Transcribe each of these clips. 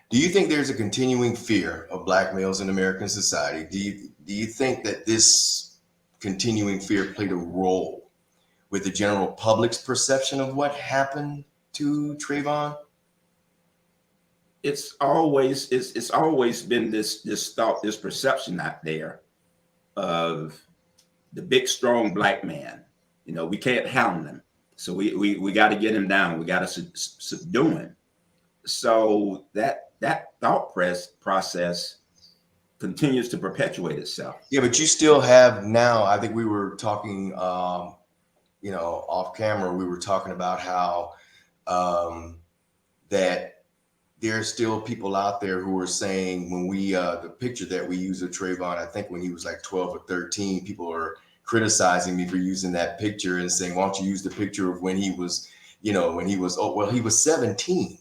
Do you think there's a continuing fear of black males in American society? Do you think that this continuing fear played a role with the general public's perception of what happened to Trayvon? It's always been this thought, this perception out there of the big strong black man. You know, we can't hound him, so we got to get him down. We got to subdue him. So that thought process continues to perpetuate itself. Yeah, but you still have now. I think we were talking, off camera. We were talking about how that there's still people out there who are saying when we the picture that we use of Trayvon, I think when he was like 12 or 13, people are criticizing me for using that picture and saying, why don't you use the picture of when he was, he was 17,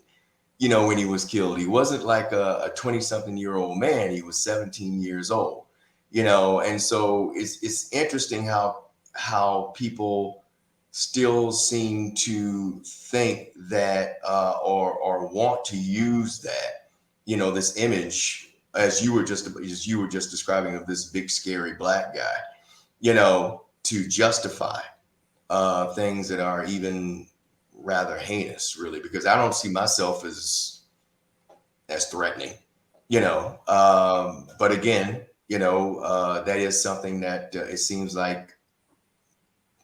when he was killed. He wasn't like a 20 something year old man. He was 17 years old, and so it's interesting how people still seem to think that or want to use that, this image as you were just describing of this big scary black guy, to justify things that are even rather heinous, really, because I don't see myself as threatening, but again, that is something that it seems like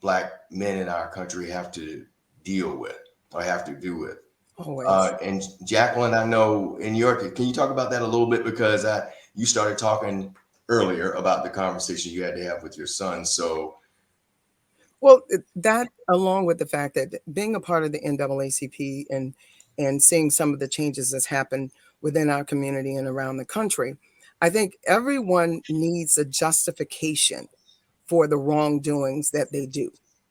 black men in our country have to deal with or have to do with. Always. And Jacqueline, I know in your, can you talk about that a little bit? Because you started talking earlier about the conversation you had to have with your son. So, Well, that along with the fact that being a part of the NAACP and seeing some of the changes that's happened within our community and around the country, I think everyone needs a justification for the wrongdoings that they do.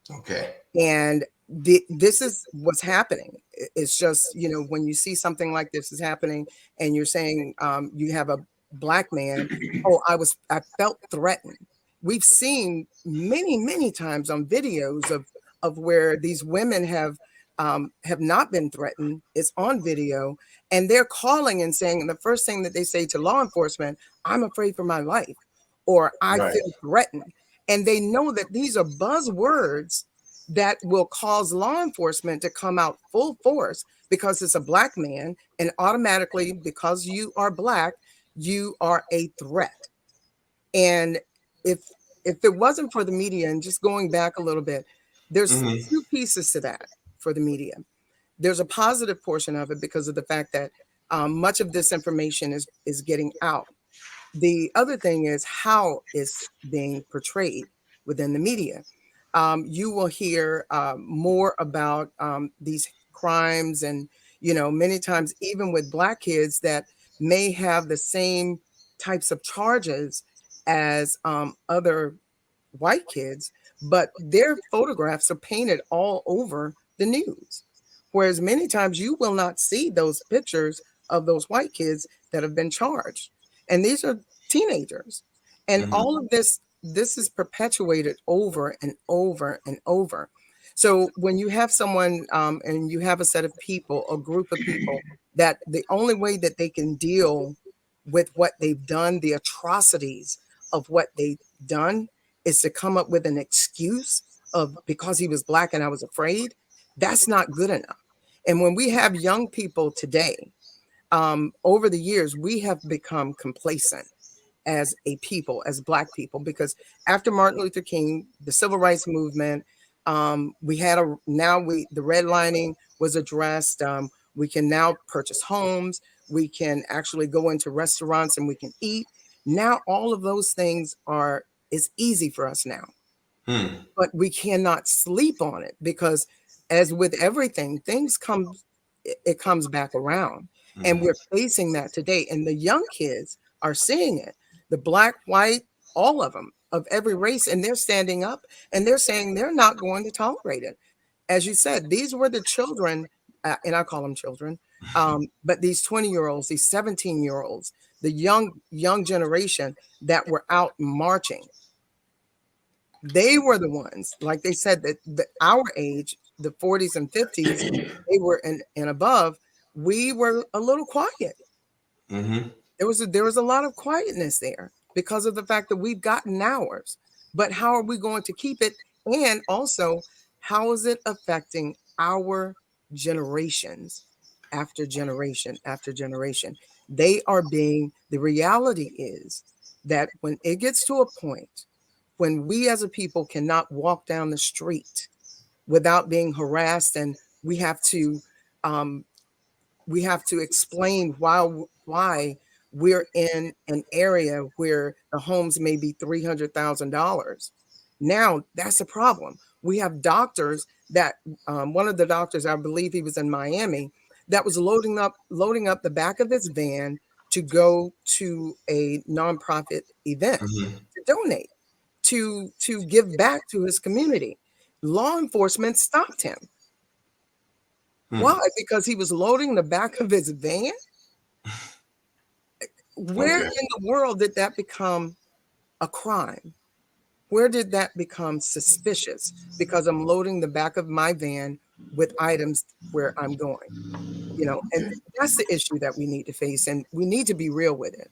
okay. And this is what's happening. It's just, when you see something like this is happening and you're saying you have a black man, oh, I felt threatened. We've seen many, many times on videos of where these women have not been threatened. It's on video, and they're calling and saying, and the first thing that they say to law enforcement, I'm afraid for my life, or I Right. feel threatened. And they know that these are buzzwords that will cause law enforcement to come out full force because it's a black man, and automatically, because you are black, you are a threat. And if it wasn't for the media, and just going back a little bit, there's Mhm. two pieces to that for the media. There's a positive portion of it because of the fact that much of this information is getting out. The other thing is how it's being portrayed within the media. You will hear more about these crimes, and many times even with black kids that may have the same types of charges as other white kids, but their photographs are painted all over the news. Whereas many times you will not see those pictures of those white kids that have been charged. And these are teenagers. And Mhm. all of this is perpetuated over and over and over. So when you have someone and you have a set of people, a group of people, that the only way that they can deal with what they've done, the atrocities of what they've done, is to come up with an excuse of because he was black and I was afraid. That's not good enough. And when we have young people today, over the years, we have become complacent as a people, as black people, because after Martin Luther King, the civil rights movement, we had the redlining was addressed. We can now purchase homes. We can actually go into restaurants and we can eat. Now all of those things is easy for us now, Hmm. but we cannot sleep on it because, as with everything, it comes back around, and Mhm. we're facing that today. And the young kids are seeing it, the black, white, all of them, of every race, and they're standing up and they're saying they're not going to tolerate it. As you said, these were the children, and I call them children, but these 20-year-olds, these 17-year-olds, the young generation that were out marching. They were the ones, like they said, that our age, the 40s and 50s, they were and above, we were a little quiet. Mm-hmm. There was a lot of quietness there because of the fact that we've gotten ours. But how are we going to keep it? And also, how is it affecting our generations after generation after generation? The reality is that when it gets to a point when we as a people cannot walk down the street without being harassed, and we have to um, we have to explain why we're in an area where the homes may be $300,000. Now that's a problem. We have doctors that one of the doctors, I believe he was in Miami, that was loading up the back of his van to go to a nonprofit event Mm-hmm. to donate, to give back to his community. Law enforcement stopped him. Hmm. Why? Because he was loading the back of his van? Where Okay. in the world did that become a crime? Where did that become suspicious? Because I'm loading the back of my van with items where I'm going, and Okay. that's the issue that we need to face, and we need to be real with it.